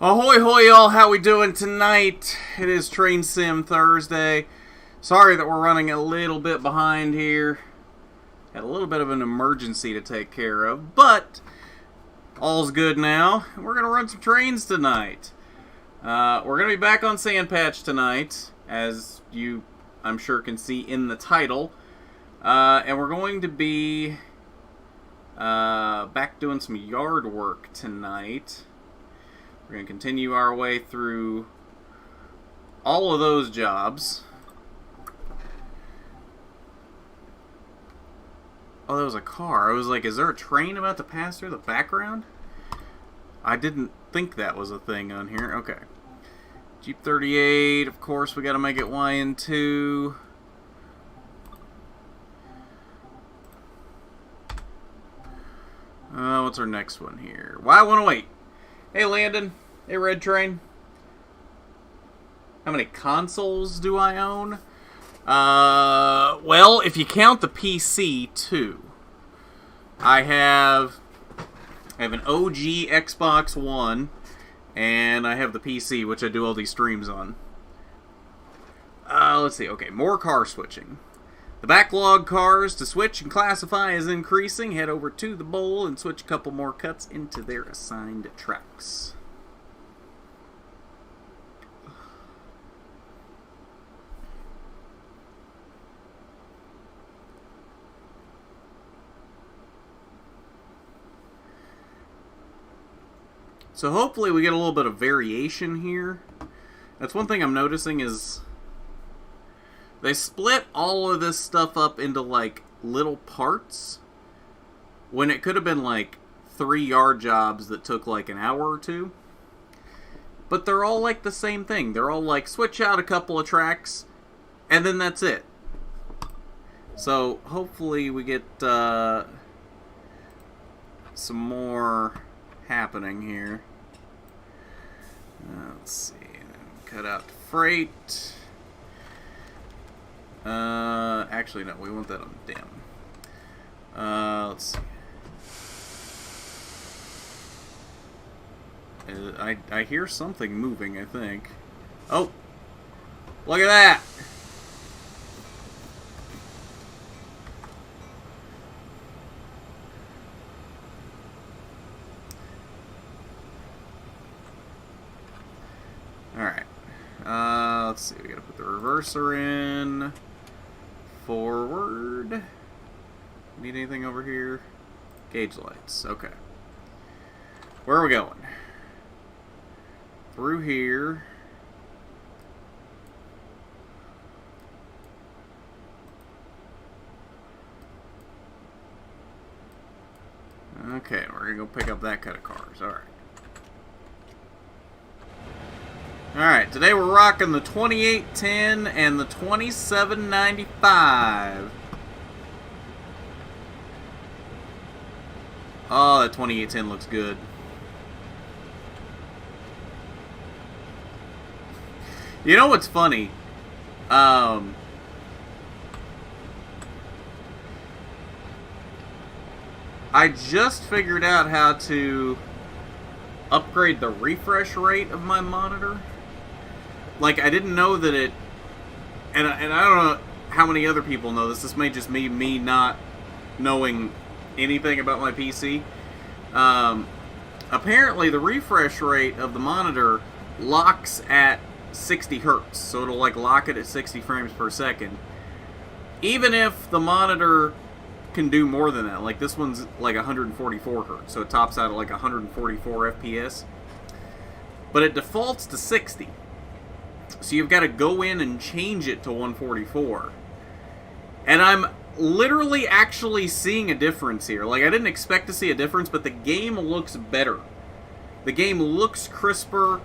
Ahoy hoy y'all, how we doing tonight? It is Train Sim Thursday. Sorry that we're running a little bit behind here. Had a little bit of an emergency to take care of, but all's good now. We're going to run some trains tonight. We're going to be back on Sand Patch tonight, as you, I'm sure, can see in the title. And we're going to be back doing some yard work tonight. We're going to continue our way through all of those jobs. Oh, that was a car. I was like, is there a train about to pass through the background? I didn't think that was a thing on here. Okay. Jeep 38, of course, we got to make it YN2. What's our next one here? Y108. Hey, Landon. Hey, Red Train. How many consoles do I own? Well, if you count the PC, too. I have an OG Xbox One, and I have the PC, which I do all these streams on. Let's see. Okay, more car switching. The backlog cars to switch and classify is increasing. Head over to the bowl and switch a couple more cuts into their assigned tracks. So hopefully we get a little bit of variation here. That's one thing I'm noticing is they split all of this stuff up into, like, little parts when it could have been, like, 3 yard jobs that took, like, an hour or two. But they're all, like, the same thing. They're all, like, switch out a couple of tracks, and then that's it. So, hopefully we get some more happening here. Let's see. Cut out freight. Actually, no, we want that on dim. Let's see. I hear something moving, I think. Oh! Look at that! Alright. Let's see, we gotta put the reverser in. Forward. Need anything over here? Gauge lights. Okay. Where are we going? Through here. Okay, we're gonna go pick up that cut of cars. Alright. Alright, today we're rocking the 2810 and the 2795. Oh, that 2810 looks good. You know what's funny? I just figured out how to upgrade the refresh rate of my monitor. Like, I didn't know that it... And I don't know how many other people know this. This may just be me not knowing anything about my PC. Apparently, the refresh rate of the monitor locks at 60 hertz. So it'll, like, lock it at 60 frames per second. Even if the monitor can do more than that. Like, this one's, like, 144 hertz. So it tops out at, like, 144 FPS. But it defaults to 60. So you've got to go in and change it to 144. And I'm literally actually seeing a difference here. Like, I didn't expect to see a difference, but the game looks better. The game looks crisper.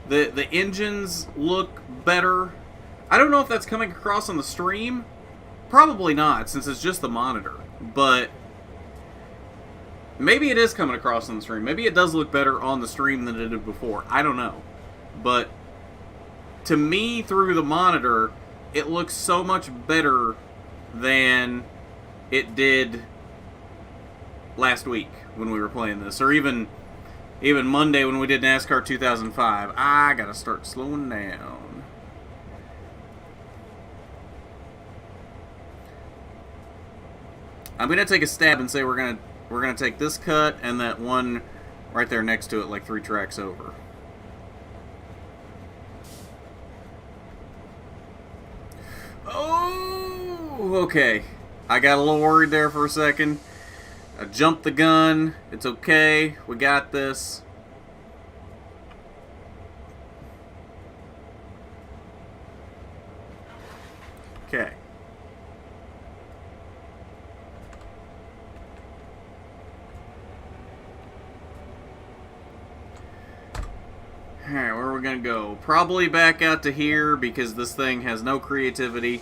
The engines look better. I don't know if that's coming across on the stream. Probably not, since it's just the monitor. But maybe it is coming across on the stream. Maybe it does look better on the stream than it did before. I don't know. But to me, through the monitor, it looks so much better than it did last week when we were playing this, or even Even Monday when we did NASCAR 2005, I gotta start slowing down. I'm gonna take a stab and say we're gonna take this cut and that one right there next to it, like 3 tracks over. Oh, okay. I got a little worried there for a second. I jumped the gun. It's okay. We got this. Okay. Alright, where are we going to go? Probably back out to here because this thing has no creativity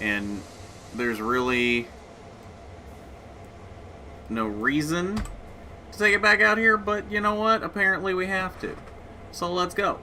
and there's really no reason to take it back out here, but you know what? Apparently we have to. So let's go.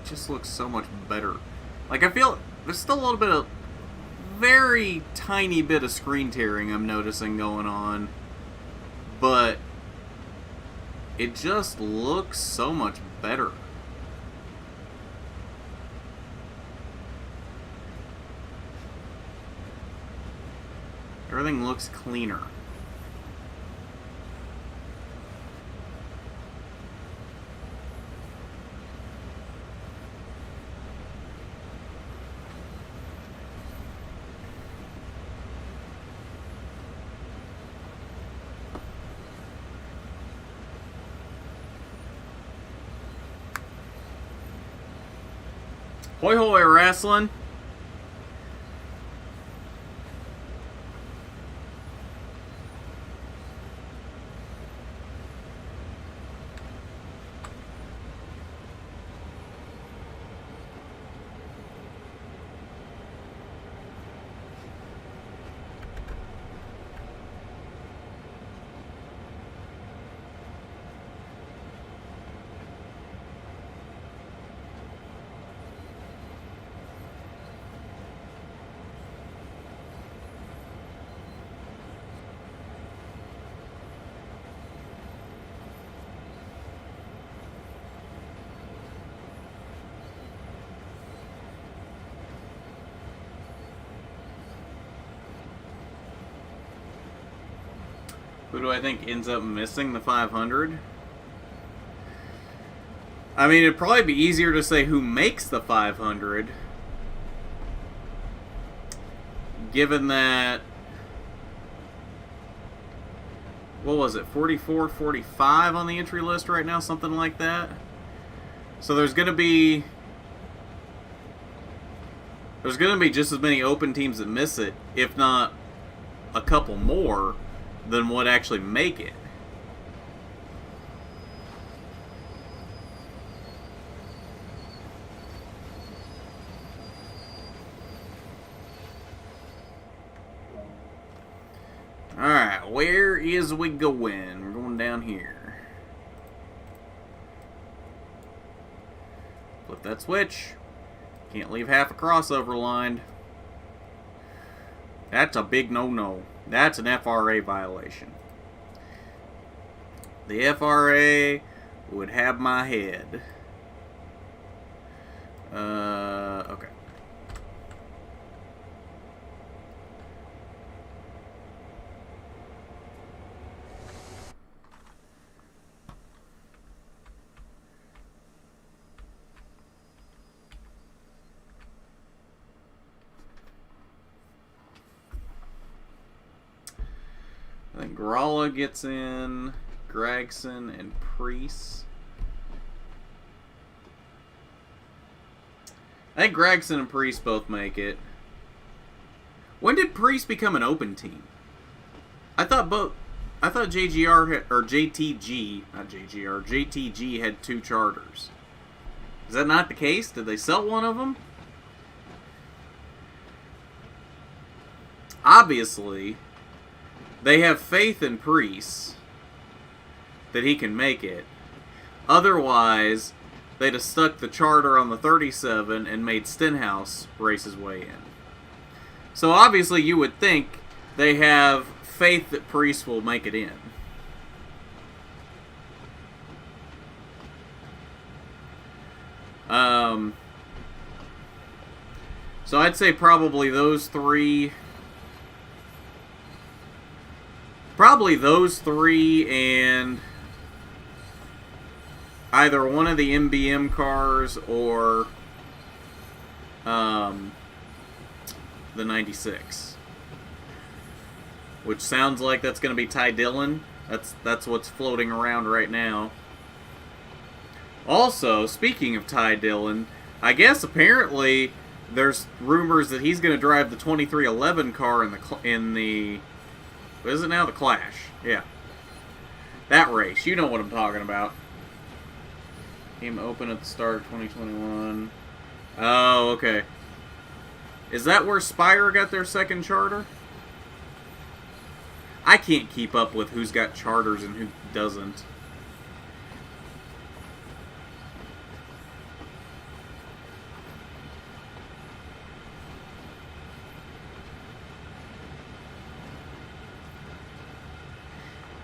Just looks so much better. Like, I feel there's still a little bit of very tiny bit of screen tearing I'm noticing going on, but it just looks so much better. Everything looks cleaner. Hoy hoy wrestling. Who do I think ends up missing the 500? I mean, it'd probably be easier to say who makes the 500, given that, what was it, 44, 45 on the entry list right now, something like that. So there's going to be just as many open teams that miss it, if not a couple more, than what actually make it. Alright, where is we going? We're going down here. Flip that switch. Can't leave half a crossover lined. That's a big no-no. That's an FRA violation. The FRA would have my head. Okay. I think Gralla gets in, Gregson, and Priest. I think Gregson and Priest both make it. When did Priest become an open team? I thought JGR had, or JTG, not JGR, JTG had 2 charters. Is that not the case? Did they sell one of them? Obviously, they have faith in Priest that he can make it. Otherwise, they'd have stuck the charter on the 37 and made Stenhouse race his way in. So obviously you would think they have faith that Priest will make it in. So I'd say probably those three. Probably those three and either one of the MBM cars or the 96. Which sounds like that's going to be Ty Dillon. That's what's floating around right now. Also, speaking of Ty Dillon, I guess apparently there's rumors that he's going to drive the 2311 car in the what is it now? The Clash. Yeah. That race. You know what I'm talking about. Came open at the start of 2021. Oh, okay. Is that where Spire got their second charter? I can't keep up with who's got charters and who doesn't.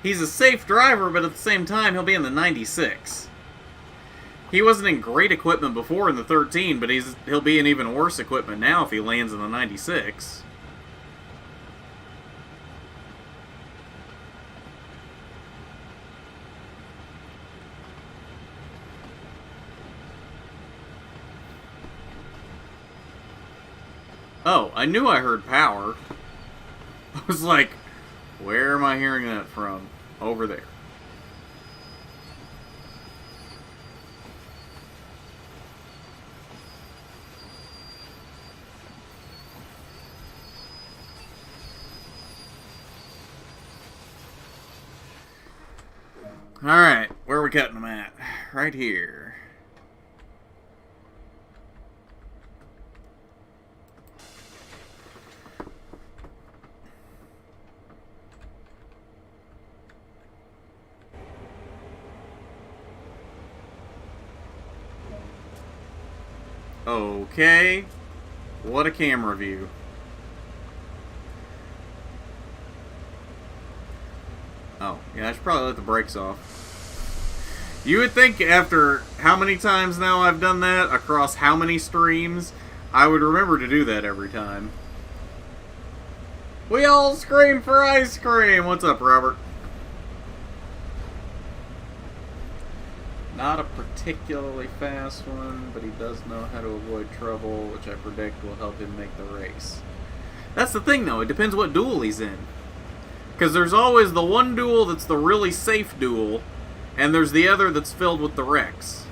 He's a safe driver, but at the same time, he'll be in the 96. He wasn't in great equipment before in the 13, but he'll be in even worse equipment now if he lands in the 96. Oh, I knew I heard power. I was like, where am I hearing that from? Over there. Alright, where are we cutting them at? Right here. Okay. What a camera view. Oh, yeah, I should probably let the brakes off. You would think after how many times now I've done that, across how many streams, I would remember to do that every time. We all scream for ice cream! What's up, Robert? Not a particularly fast one, but he does know how to avoid trouble, which I predict will help him make the race. That's the thing, though. It depends what duel he's in. Because there's always the one duel that's the really safe duel, and there's the other that's filled with the wrecks.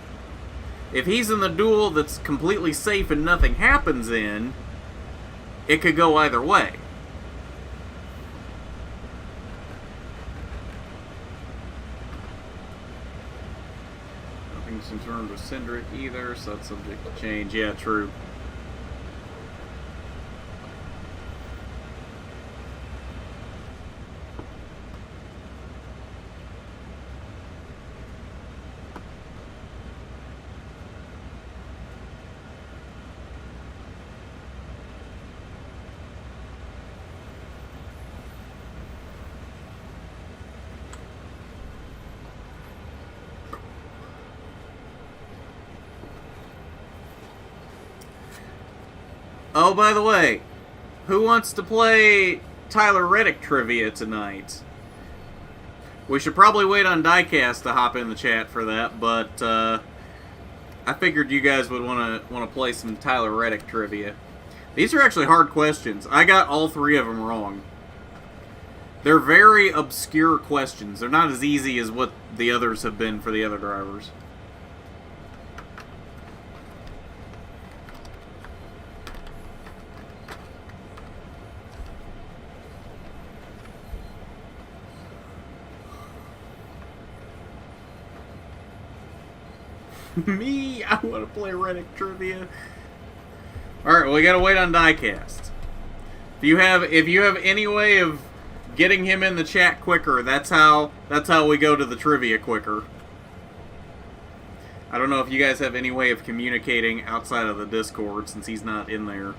If he's in the duel that's completely safe and nothing happens in, it could go either way. Nothing's concerned with Cindric either, so that's subject to change. Yeah, true. Oh, by the way, who wants to play Tyler Reddick trivia tonight? We should probably wait on Diecast to hop in the chat for that, but I figured you guys would want to play some Tyler Reddick trivia. These are actually hard questions. I got all three of them wrong. They're very obscure questions. They're not as easy as what the others have been for the other drivers. Me? I want to play Reddick trivia. Alright, well, we gotta wait on Diecast. If you have any way of getting him in the chat quicker, that's how we go to the trivia quicker. I don't know if you guys have any way of communicating outside of the Discord since he's not in there.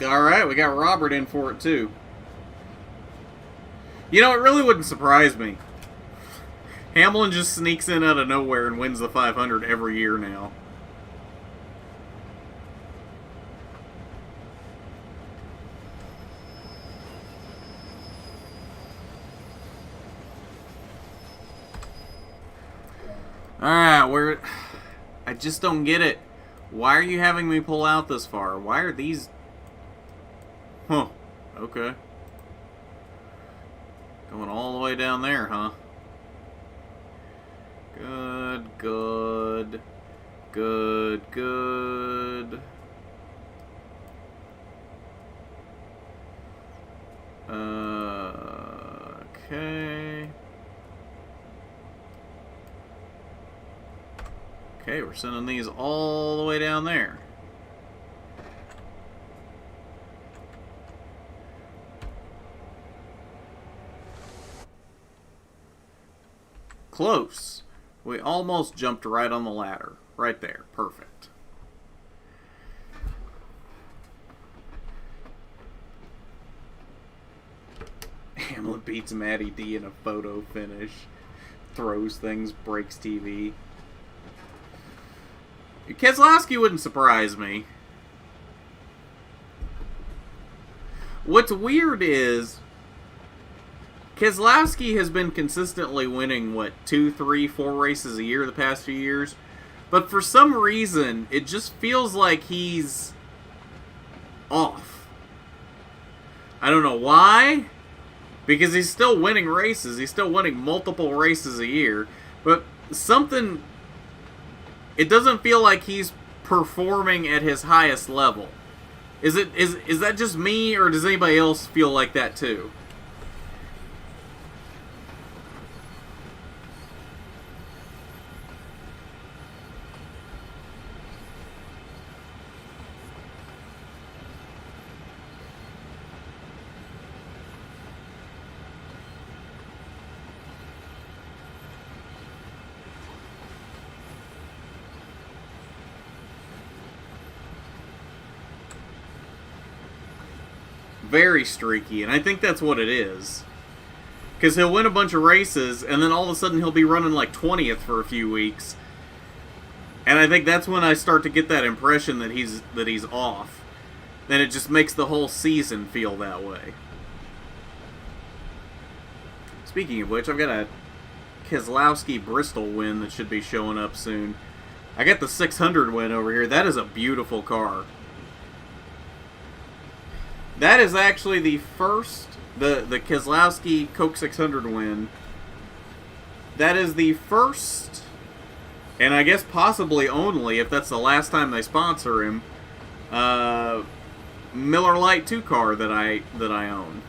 Alright, we got Robert in for it too. You know, it really wouldn't surprise me. Hamlin just sneaks in out of nowhere and wins the 500 every year now. Alright, I just don't get it. Why are you having me pull out this far? Why are these... Huh. Okay. Going all the way down there, huh? Good, good. Good, good. Okay. Okay, we're sending these all the way down there. Close. We almost jumped right on the ladder. Right there. Perfect. Hamlin beats Matty D in a photo finish. Throws things, breaks TV. Keselowski wouldn't surprise me. What's weird is Keselowski has been consistently winning, what, 2, 3, 4 races a year the past few years? But for some reason, it just feels like he's off. I don't know why, because he's still winning races. He's still winning multiple races a year. But something... It doesn't feel like he's performing at his highest level. Is that just me, or does anybody else feel like that too? Very streaky, and I think that's what it is. Because he'll win a bunch of races, and then all of a sudden he'll be running like 20th for a few weeks. And I think that's when I start to get that impression that he's off. Then it just makes the whole season feel that way. Speaking of which, I've got a Keselowski-Bristol win that should be showing up soon. I got the 600 win over here. That is a beautiful car. That is actually the first, the Keselowski Coke 600 win. That is the first, and I guess possibly only, if that's the last time they sponsor him, Miller Lite 2 car that I own.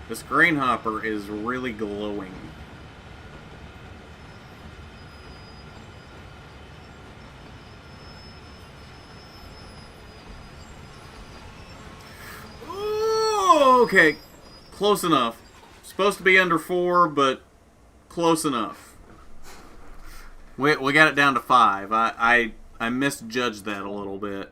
This grain hopper is really glowing. Okay, close enough. Supposed to be under 4, but close enough. We got it down to 5. I misjudged that a little bit.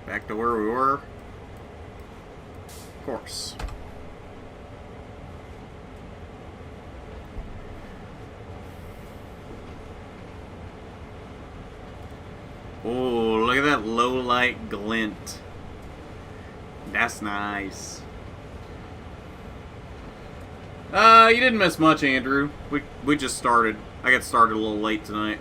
Back to where we were. Of course. Oh, look at that low light glint. That's nice. You didn't miss much, Andrew. We just started. I got started a little late tonight.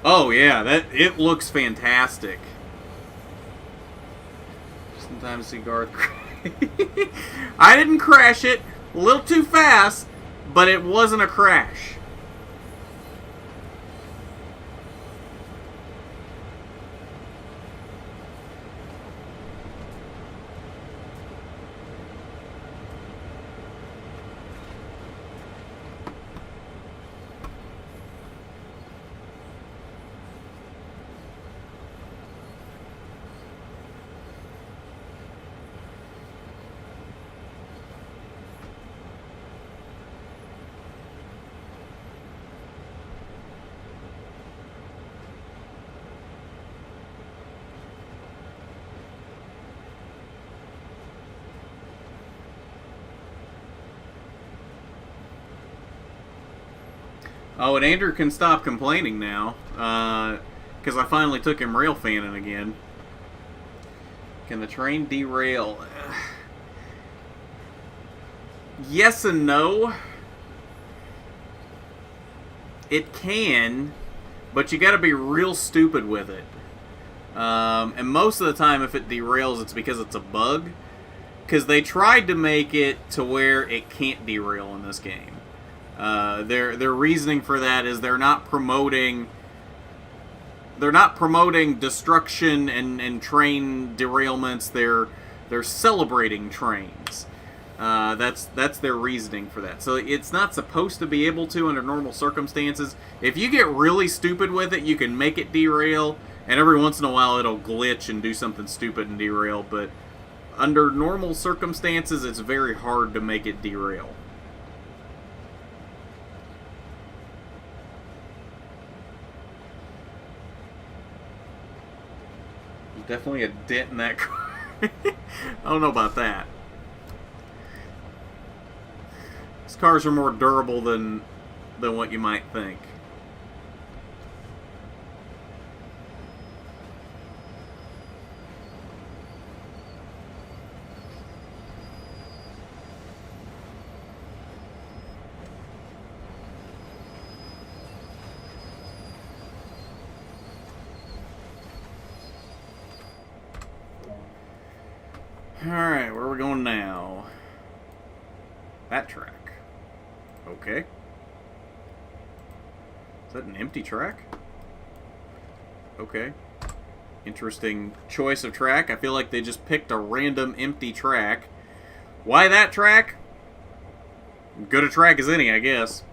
Oh yeah, it looks fantastic. Sometimes see Garth. I didn't crash it. A little too fast, but it wasn't a crash. Oh, and Andrew can stop complaining now, because I finally took him rail fanning again. Can the train derail? Yes and no. It can, but you gotta be real stupid with it. And most of the time, if it derails, it's because it's a bug. Because they tried to make it to where it can't derail in this game. Their reasoning for that is they're not promoting destruction and train derailments. They're celebrating trains. That's their reasoning for that. So it's not supposed to be able to under normal circumstances. If you get really stupid with it, you can make it derail, and every once in a while it'll glitch and do something stupid and derail. But under normal circumstances, it's very hard to make it derail. Definitely a dent in that car. I don't know about that. These cars are more durable than what you might think. Alright, where are we going now? That track. Okay. Is that an empty track? Okay. Interesting choice of track. I feel like they just picked a random empty track. Why that track? Good a track as any, I guess.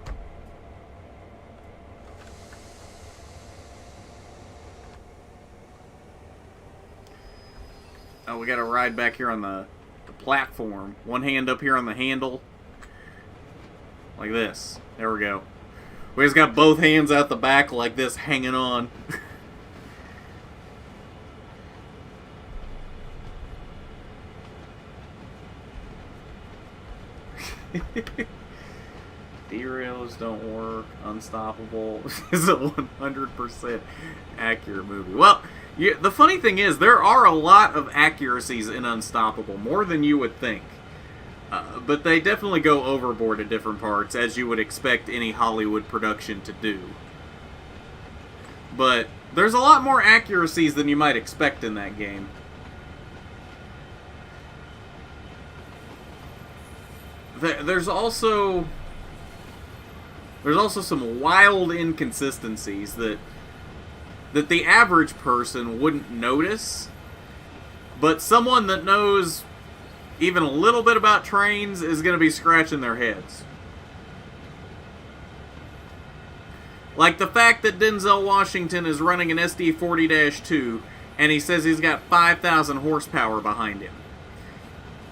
Oh, we got to ride back here on the platform. One hand up here on the handle. Like this. There we go. We just got both hands out the back like this, hanging on. Derails don't work. Unstoppable. This is a 100% accurate movie. Well, the funny thing is, there are a lot of accuracies in Unstoppable, more than you would think. But they definitely go overboard at different parts, as you would expect any Hollywood production to do. But there's a lot more accuracies than you might expect in that game. There's also There's also some wild inconsistencies that the average person wouldn't notice, but someone that knows even a little bit about trains is going to be scratching their heads. Like the fact that Denzel Washington is running an SD40-2 and he says he's got 5,000 horsepower behind him.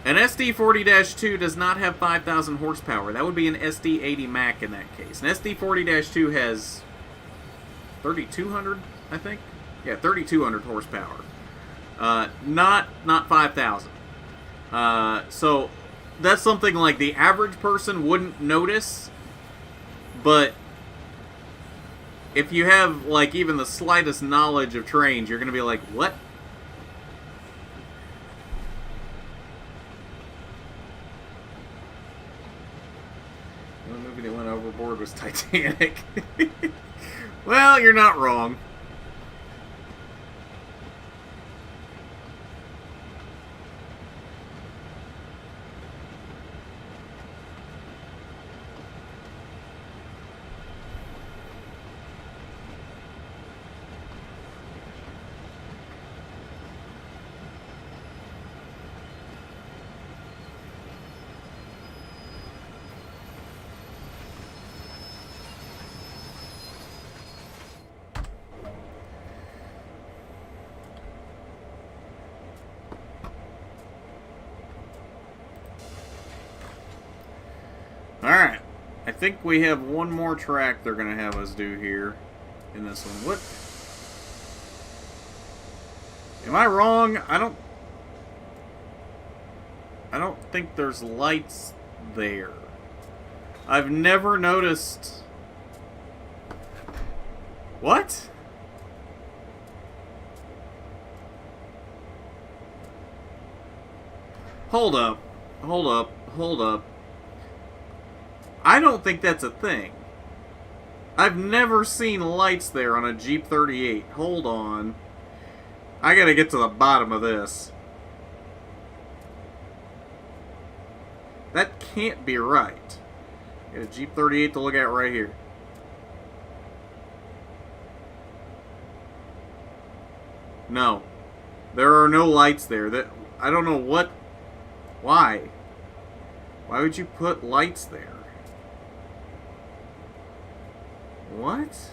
An SD40-2 does not have 5,000 horsepower. That would be an SD80 Mac in that case. An SD40-2 has 3,200, I think? Yeah, 3,200 horsepower. Not 5,000. So that's something like the average person wouldn't notice, but if you have like even the slightest knowledge of trains, you're going to be like, what? The only movie that went overboard was Titanic. Well, you're not wrong. Alright. I think we have one more track they're going to have us do here in this one. What? Am I wrong? I don't think there's lights there. I've never noticed. What? Hold up. Hold up. Hold up. I don't think that's a thing. I've never seen lights there on a Jeep 38. Hold on. I gotta get to the bottom of this. That can't be right. Got a Jeep 38 to look at right here. No. There are no lights there. I don't know what... Why? Why would you put lights there? What?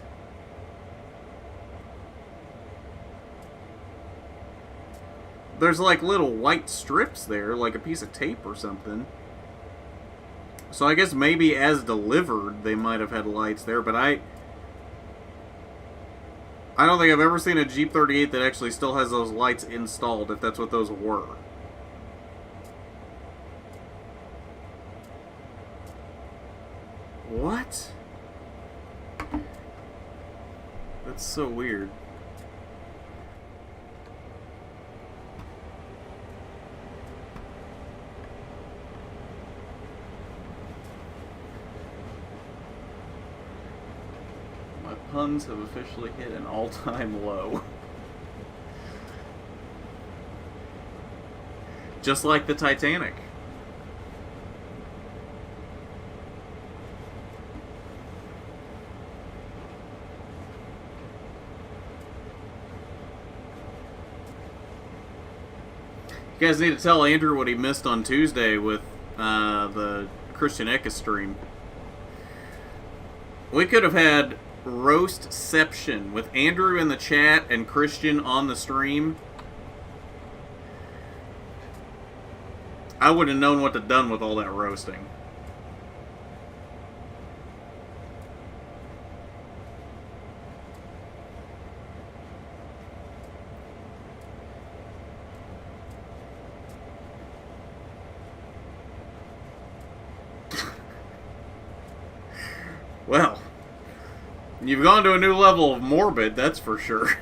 There's like little white strips there, like a piece of tape or something. So I guess maybe as delivered they might have had lights there, but I don't think I've ever seen a Jeep 38 that actually still has those lights installed, if that's what those were. What? That's so weird. My puns have officially hit an all-time low. Just like the Titanic. You guys need to tell Andrew what he missed on Tuesday with the Christian Eka stream. We could have had Roastception with Andrew in the chat and Christian on the stream. I would have known what to done with all that roasting. Well, you've gone to a new level of morbid, that's for sure.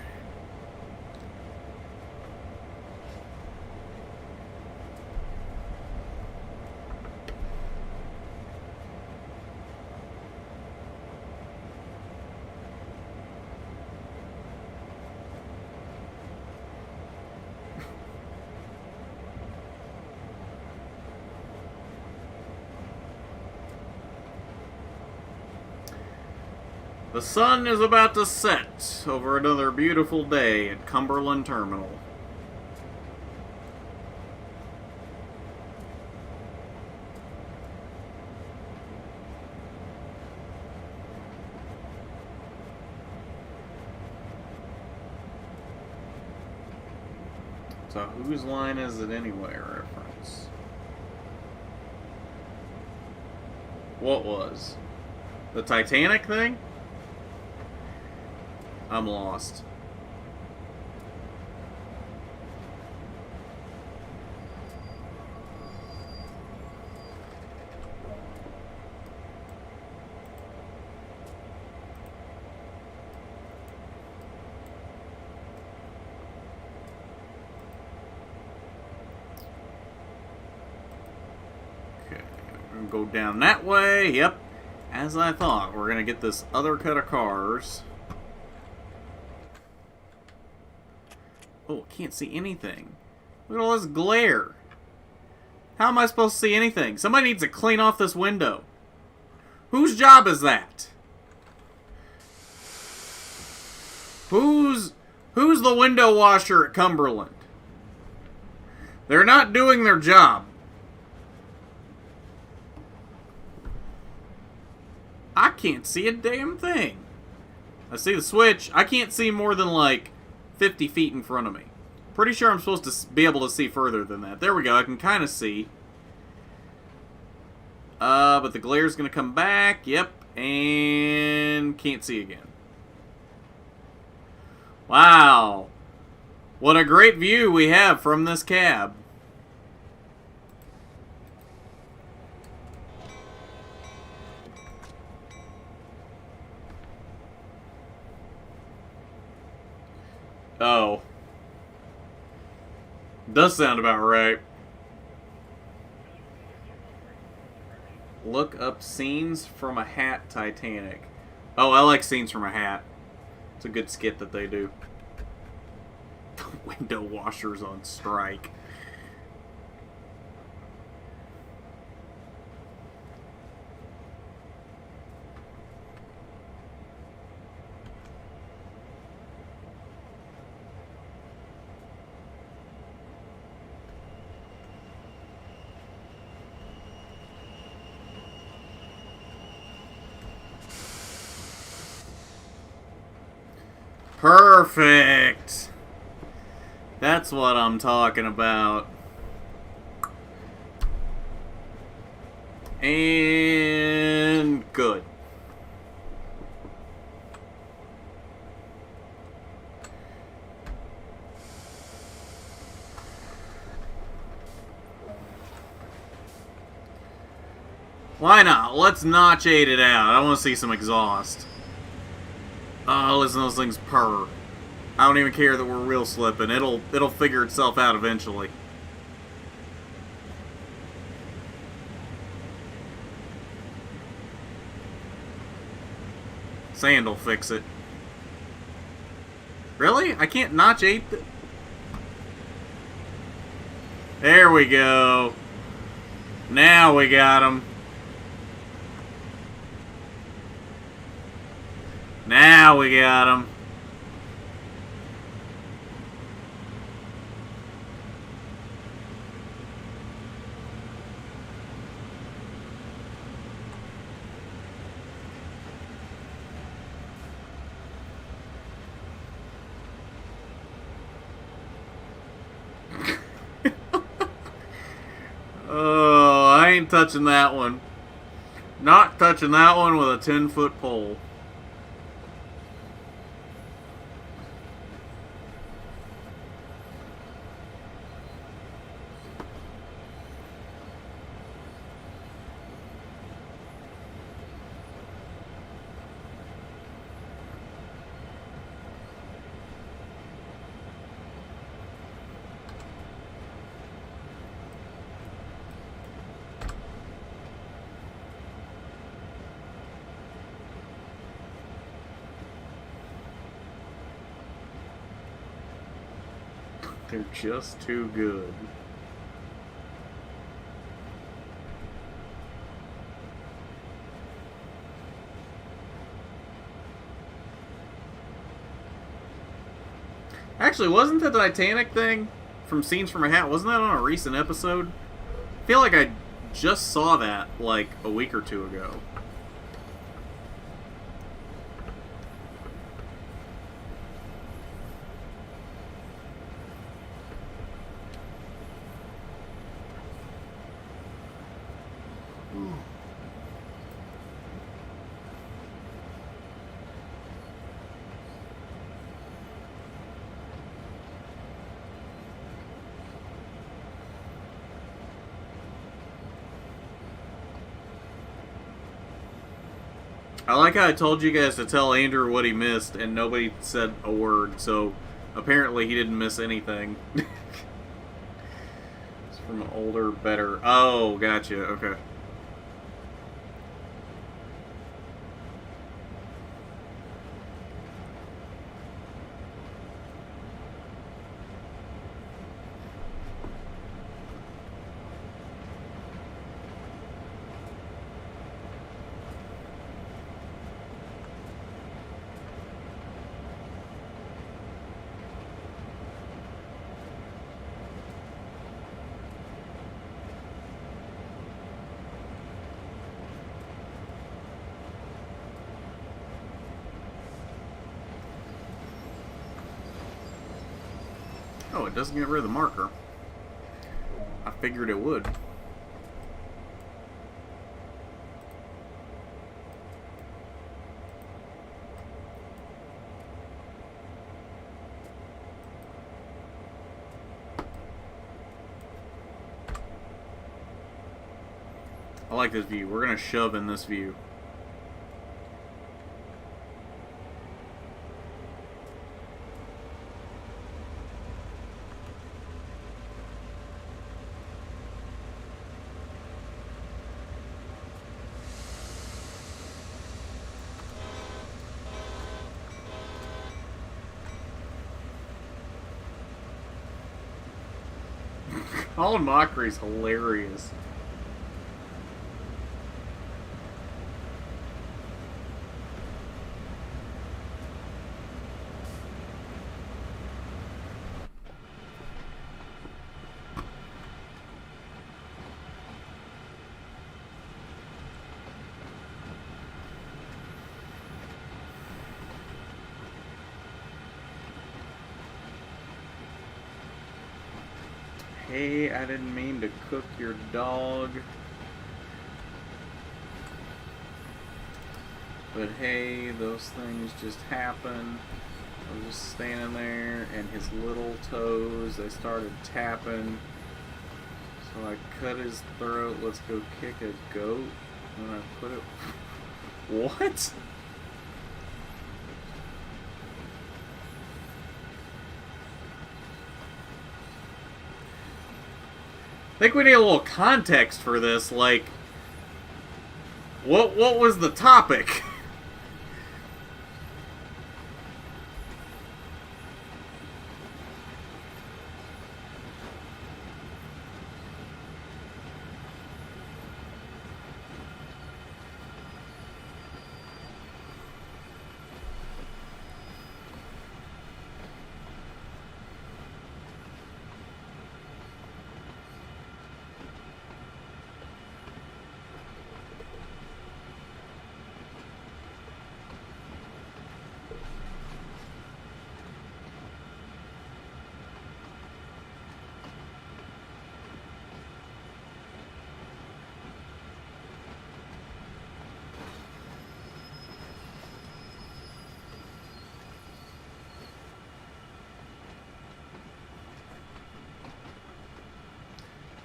The sun is about to set over another beautiful day at Cumberland Terminal. So whose line is it anyway, reference? What was? The Titanic thing? I'm lost. Okay, we're gonna go down that way. Yep. As I thought, we're gonna get this other cut of cars. Oh, can't see anything. Look at all this glare. How am I supposed to see anything? Somebody needs to clean off this window. Whose job is that? Who's the window washer at Cumberland? They're not doing their job. I can't see a damn thing. I see the switch. I can't see more than like 50 feet in front of me. Pretty sure I'm supposed to be able to see further than that. There we go. I can kind of see. But the glare's going to come back. Yep. And can't see again. Wow. What a great view we have from this cab. Oh. Does sound about right. Look up scenes from a hat Titanic. Oh, I like scenes from a hat. It's a good skit that they do. The window washers on strike. Perfect. That's what I'm talking about. And good. Why not? Let's notch 8 it out. I want to see some exhaust. Oh, listen to those things purr. I don't even care that we're wheel slipping. It'll figure itself out eventually. Sand will fix it. Really? I can't notch 8? There we go. Now we got him. Now we got him. Oh, I ain't touching that one. Not touching that one with a 10-foot pole. They're just too good. Actually, wasn't the Titanic thing from Scenes from a Hat, wasn't that on a recent episode? I feel like I just saw that, like, a week or two ago. I like how I told you guys to tell Andrew what he missed, and nobody said a word, so apparently he didn't miss anything. It's from an older, better... Oh, gotcha, okay. Oh, it doesn't get rid of the marker. I figured it would. I like this view. We're gonna shove in this view. Colin Mockery's hilarious. Hey, I didn't mean to cook your dog. But hey, those things just happen. I was just standing there, and his little toes, they started tapping. So I cut his throat. Let's go kick a goat. And I put it... What? I think we need a little context for this, like... What was the topic?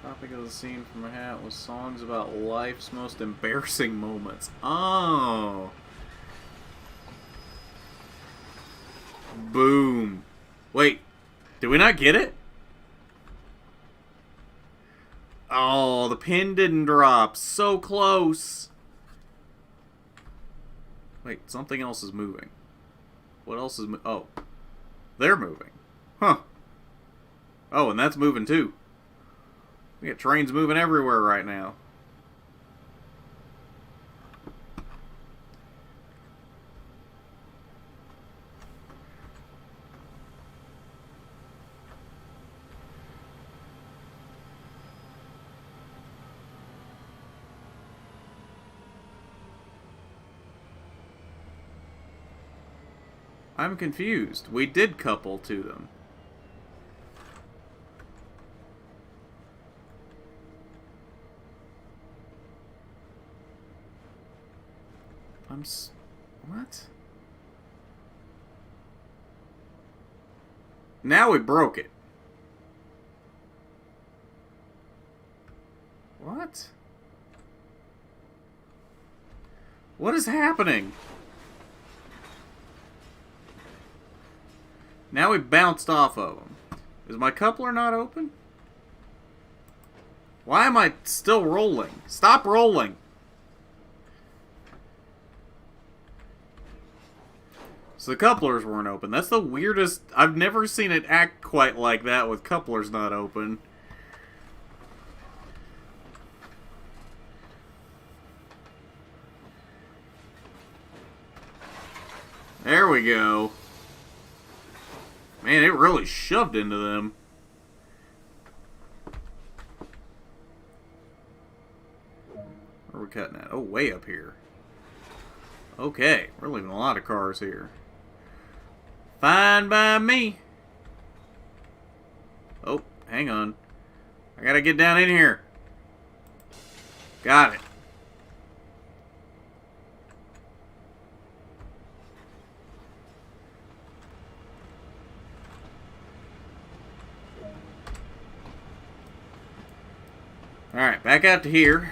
Topic of the scene from a hat was songs about life's most embarrassing moments. Oh. Boom. Wait, did we not get it? Oh, the pin didn't drop. So close. Wait, something else is moving. What else is oh. They're moving. Huh. Oh, and that's moving too. We got trains moving everywhere right now. I'm confused. We did couple to them. What? Now we broke it. What? What is happening? Now we bounced off of them. Is my coupler not open? Why am I still rolling? Stop rolling. So the couplers weren't open. That's the weirdest... I've never seen it act quite like that with couplers not open. There we go. Man, it really shoved into them. Where are we cutting at? Oh, way up here. Okay, we're leaving a lot of cars here. Fine by me. Oh, hang on. I gotta get down in here. Got it. Alright, back out to here.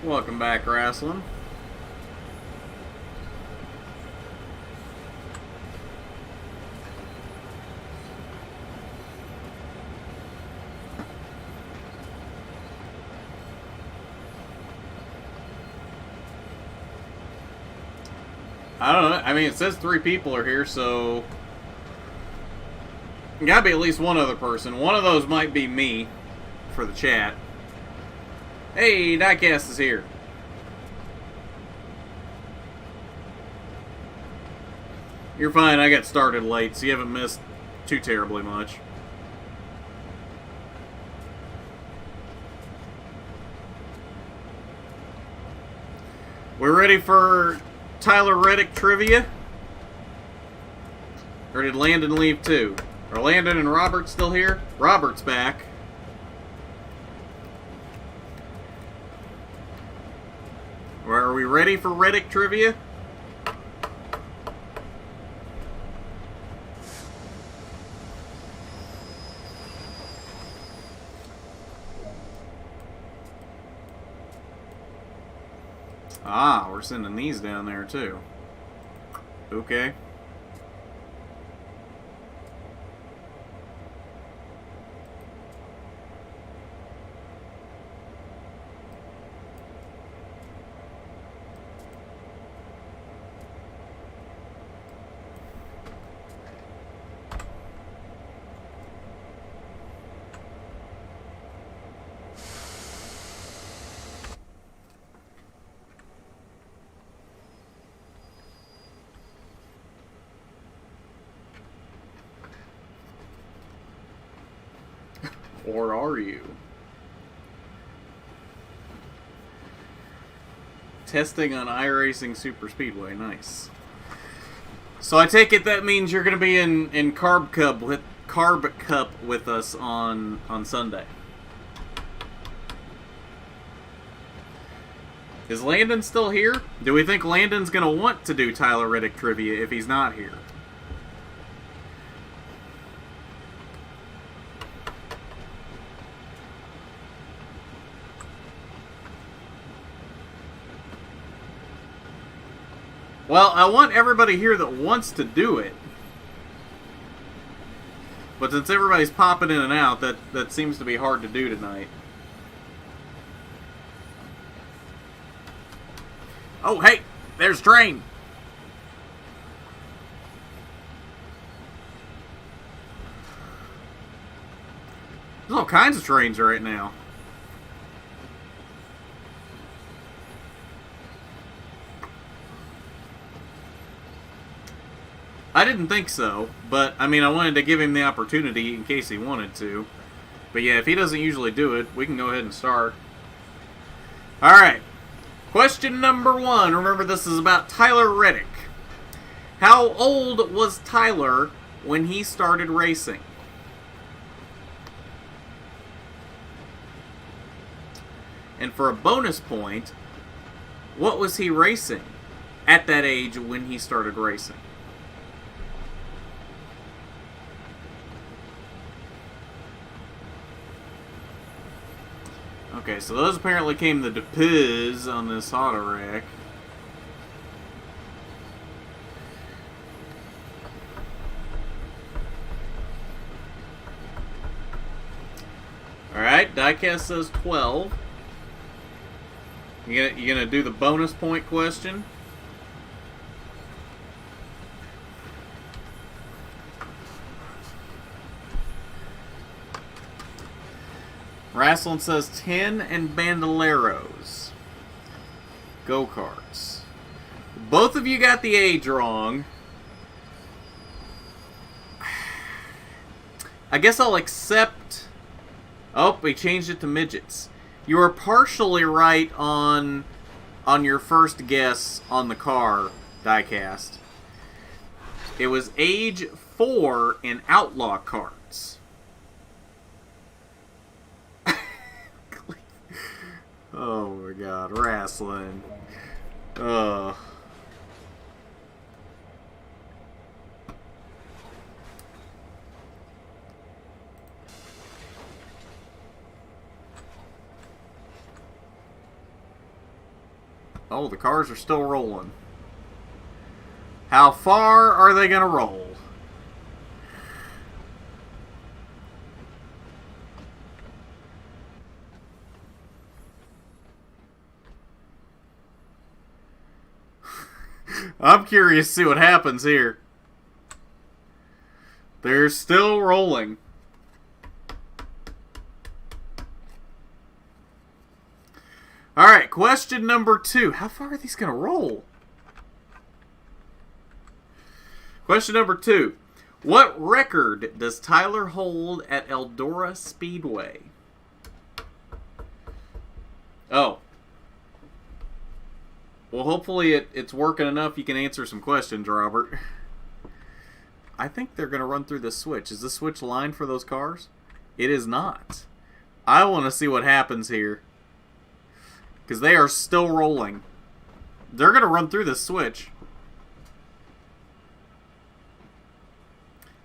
Welcome back, Wrestling. I don't know. I mean, it says 3 people are here, so... Gotta be at least one other person. One of those might be me for the chat. Hey, Diecast is here. You're fine, I got started late, so you haven't missed too terribly much. We're ready for Tyler Reddick trivia? Or did Landon leave too? Are Landon and Robert still here? Robert's back. Are we ready for Reddick trivia? Ah, we're sending these down there too. Okay. Or are you? Testing on iRacing Super Speedway. Nice. So I take it that means you're going to be in Carb Cup with us on Sunday. Is Landon still here? Do we think Landon's going to want to do Tyler Reddick trivia if he's not here? Well, I want everybody here that wants to do it. But since everybody's popping in and out, that seems to be hard to do tonight. Oh, hey! There's a train! There's all kinds of trains right now. I didn't think so, but, I mean, I wanted to give him the opportunity in case he wanted to. But yeah, if he doesn't usually do it, we can go ahead and start. Alright. Question number 1. Remember, this is about Tyler Reddick. How old was Tyler when he started racing? And for a bonus point, what was he racing at that age when he started racing? Okay, so those apparently came the depends on this auto rack. Alright, diecast says 12. You gonna do the bonus point question? Wrestling says 10 and Bandoleros. Go-karts. Both of you got the age wrong. I guess I'll accept... Oh, we changed it to midgets. You were partially right on your first guess on the car, diecast. It was age 4 in outlaw karts. Oh my god, wrestling. Ugh. Oh, the cars are still rolling. How far are they gonna roll? I'm curious to see what happens here. They're still rolling. Alright, question number 2. How far are these going to roll? Question number 2. What record does Tyler hold at Eldora Speedway? Oh. Well, hopefully it's working enough you can answer some questions, Robert. I think they're going to run through this switch. Is this switch lined for those cars? It is not. I want to see what happens here. Because they are still rolling. They're going to run through this switch.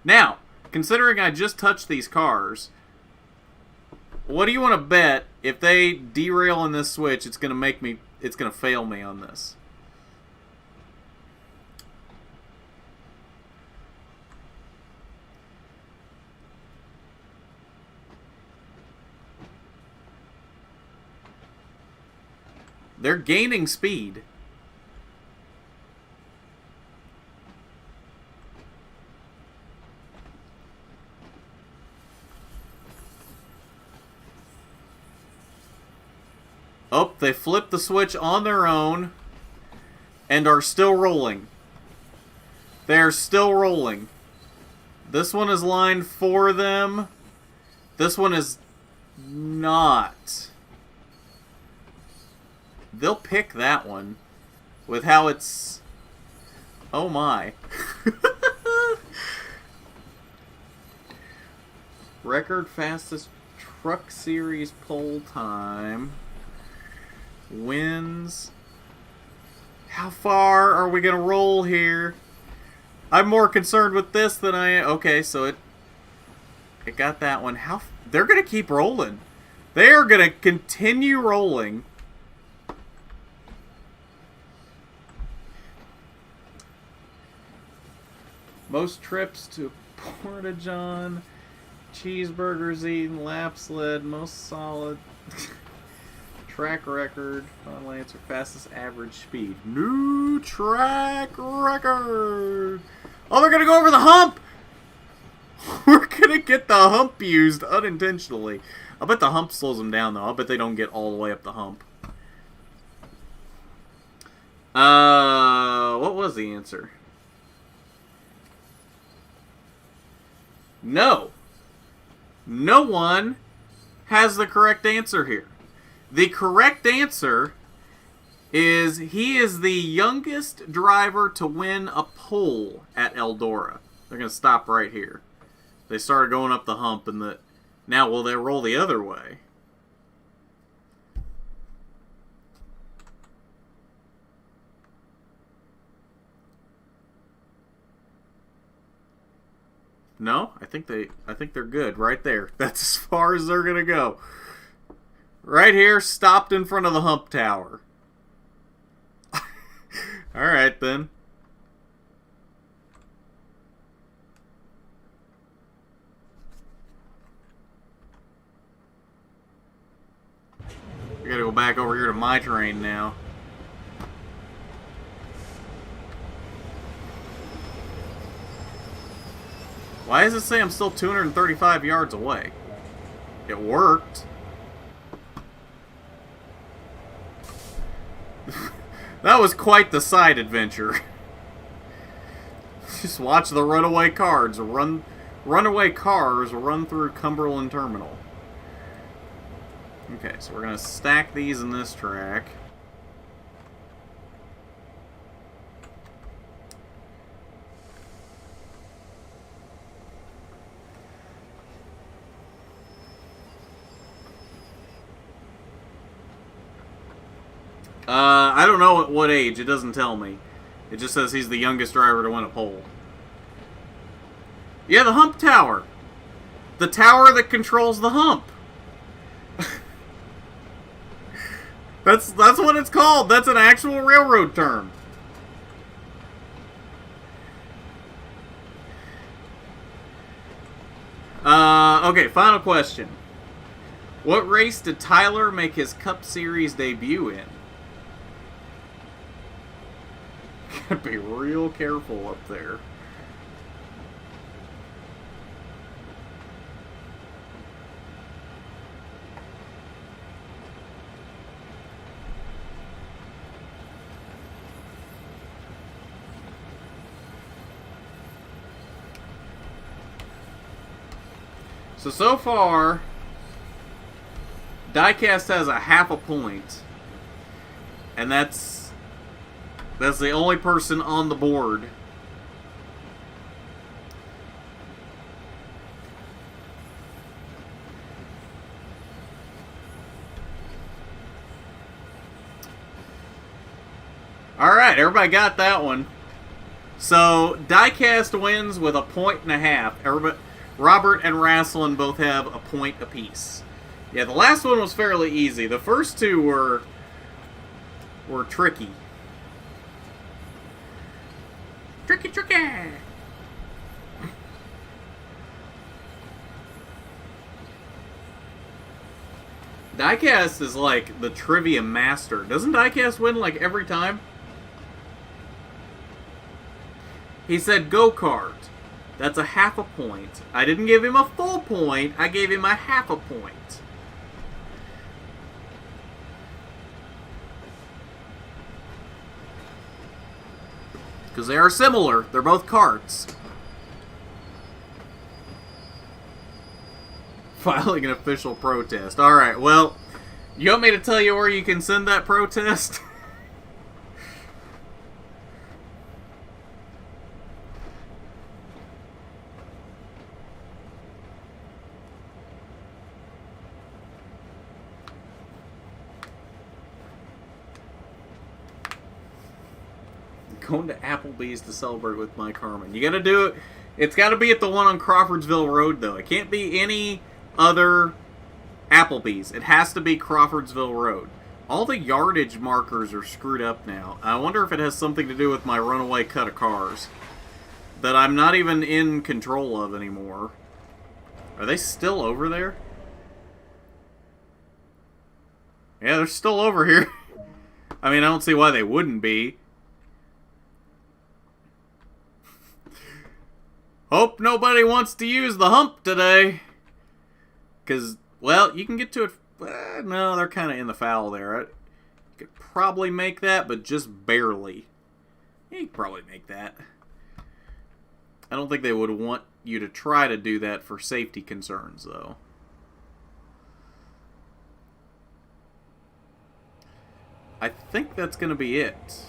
Now, considering I just touched these cars, what do you want to bet if they derail in this switch, it's going to fail me on this? They're gaining speed. Oh, they flipped the switch on their own and are still rolling. They're still rolling. This one is lined for them. This one is not. they'll pick that one with how it's... Oh my. Record fastest truck series pole time. Wins. How far are we going to roll here? I'm more concerned with this than I am. Okay, so it got that one. They're going to keep rolling. They are going to continue rolling. Most trips to Porta-John. Cheeseburgers eaten. Lap sled. Most solid. Track record. Final answer. Fastest average speed. New track record. Oh, they're going to go over the hump. We're going to get the hump used unintentionally. I bet the hump slows them down, though. I bet they don't get all the way up the hump. What was the answer? No. No one has the correct answer here. The correct answer is he is the youngest driver to win a pole at Eldora. They're going to stop right here. They started going up the hump, and now will they roll the other way? No, I think they're good right there. That's as far as they're gonna go. Right here, stopped in front of the hump tower. All right then. I gotta go back over here to my train now. Why does it say I'm still 235 yards away? It worked. That was quite the side adventure. Just watch the runaway cars run through Cumberland Terminal. Okay, so we're gonna stack these in this track. I don't know at what age. It doesn't tell me. It just says he's the youngest driver to win a pole. Yeah, the hump tower. The tower that controls the hump. That's what it's called. That's an actual railroad term. Okay, final question. What race did Tyler make his Cup Series debut in? Gotta be real careful up there. So far, Diecast has a half a point, and that's the only person on the board. Alright, everybody got that one. So, Diecast wins with a point and a half. Robert and Rasslin both have a point apiece. Yeah, the last one was fairly easy. The first two were tricky. Tricky! Diecast is like the trivia master. Doesn't Diecast win like every time? He said go-kart. That's a half a point. I didn't give him a full point. I gave him a half a point. Because they are similar. They're both carts. Filing an official protest. Alright, well, You want me to tell you where you can send that protest? Going to Applebee's to celebrate with Mike Harmon. You gotta do it. It's gotta be at the one on Crawfordsville Road, though. It can't be any other Applebee's. It has to be Crawfordsville Road. All the yardage markers are screwed up now. I wonder if it has something to do with my runaway cut of cars that I'm not even in control of anymore. Are they still over there? Yeah, they're still over here. I mean, I don't see why they wouldn't be. Hope nobody wants to use the hump today. Because, well, you can get to it. No, they're kind of in the foul there. You could probably make that, but just barely. Yeah, you could probably make that. I don't think they would want you to try to do that for safety concerns, though. I think that's going to be it.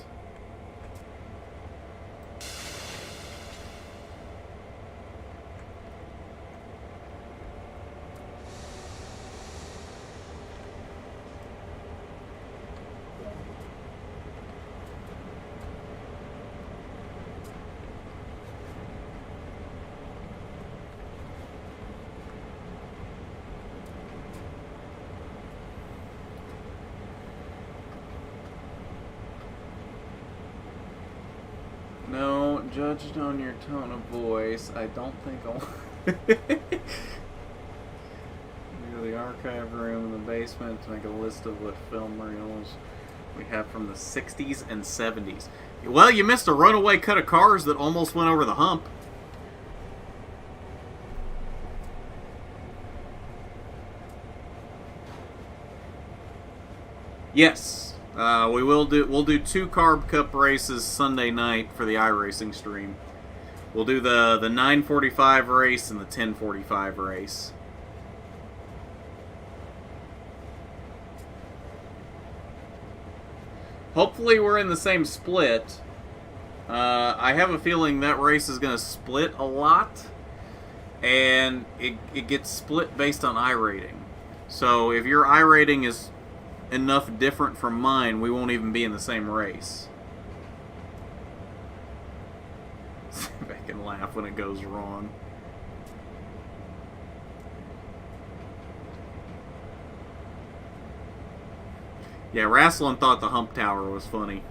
No, judged on your tone of voice, I don't think I'll... Go to the archive room in the basement to make a list of what film reels we have from the 60s and 70s. Well, you missed a runaway cut of cars that almost went over the hump. Yes. We'll do 2 Carb Cup races Sunday night for the iRacing stream. We'll do the 9:45 race and the 10:45 race. Hopefully we're in the same split. I have a feeling that race is going to split a lot, and it gets split based on iRating. So if your iRating is enough different from mine, we won't even be in the same race. I can laugh when it goes wrong. Yeah, Rasslin thought the hump tower was funny.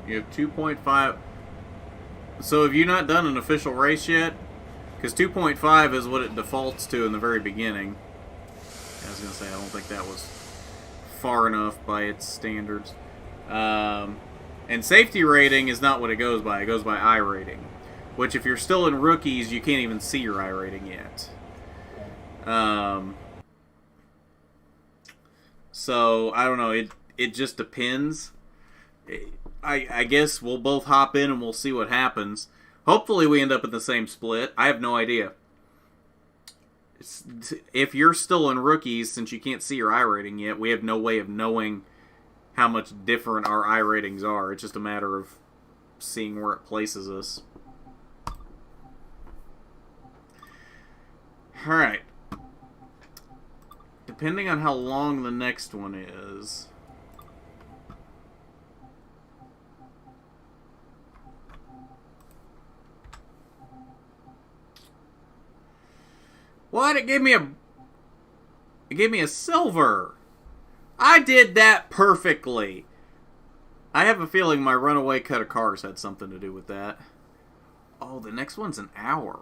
You have 2.5. So have you not done an official race yet? Because 2.5 is what it defaults to in the very beginning. I was going to say, I don't think that was far enough by its standards. And safety rating is not what it goes by. It goes by iRating. Which, if you're still in rookies, you can't even see your iRating yet. So, I don't know. It just depends. I guess we'll both hop in and we'll see what happens. Hopefully we end up in the same split. I have no idea. If you're still in rookies, since you can't see your iRating yet, we have no way of knowing how much different our iRatings are. It's just a matter of seeing where it places us. Alright. Depending on how long the next one is... What? It gave me a silver. I did that perfectly. I have a feeling my runaway cut of cars had something to do with that. Oh, the next one's an hour.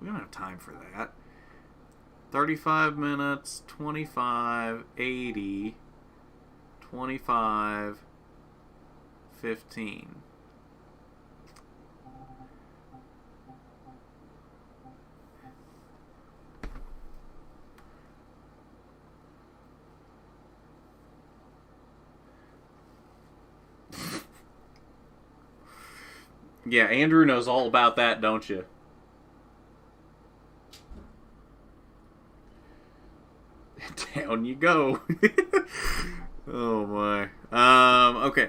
We don't have time for that. 35 minutes, 25, 80, 25, 15. Yeah, Andrew knows all about that, don't you? Down you go. Oh my. Okay.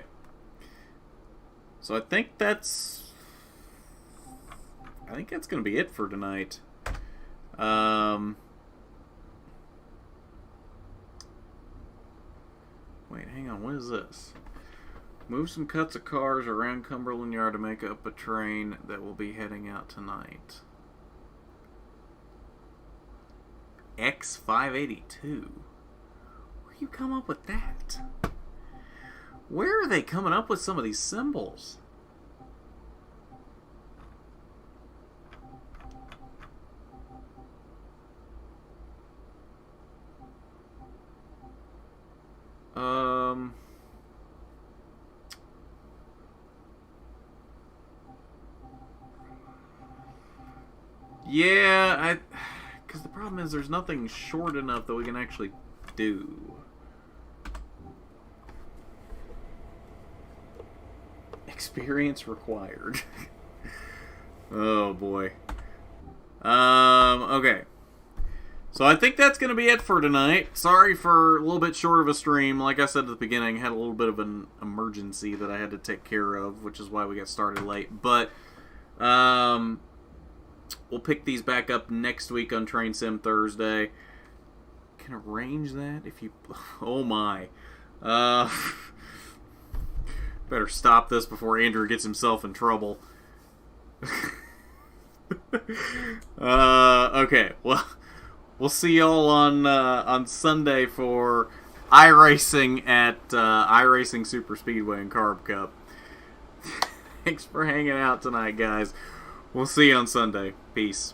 So I think that's gonna be it for tonight. Wait, hang on. What is this? Move some cuts of cars around Cumberland Yard to make up a train that will be heading out tonight. X582. Where do you come up with that? Where are they coming up with some of these symbols? Yeah, because the problem is there's nothing short enough that we can actually do. Experience required. Oh boy. Okay. So I think that's going to be it for tonight. Sorry for a little bit short of a stream. Like I said at the beginning, I had a little bit of an emergency that I had to take care of, which is why we got started late. But we'll pick these back up next week on Train Sim Thursday. Can arrange that if you... Oh my. Better stop this before Andrew gets himself in trouble. Okay, well, we'll see y'all on Sunday for iRacing at iRacing Super Speedway and Carb Cup. Thanks for hanging out tonight, guys. We'll see you on Sunday. Peace.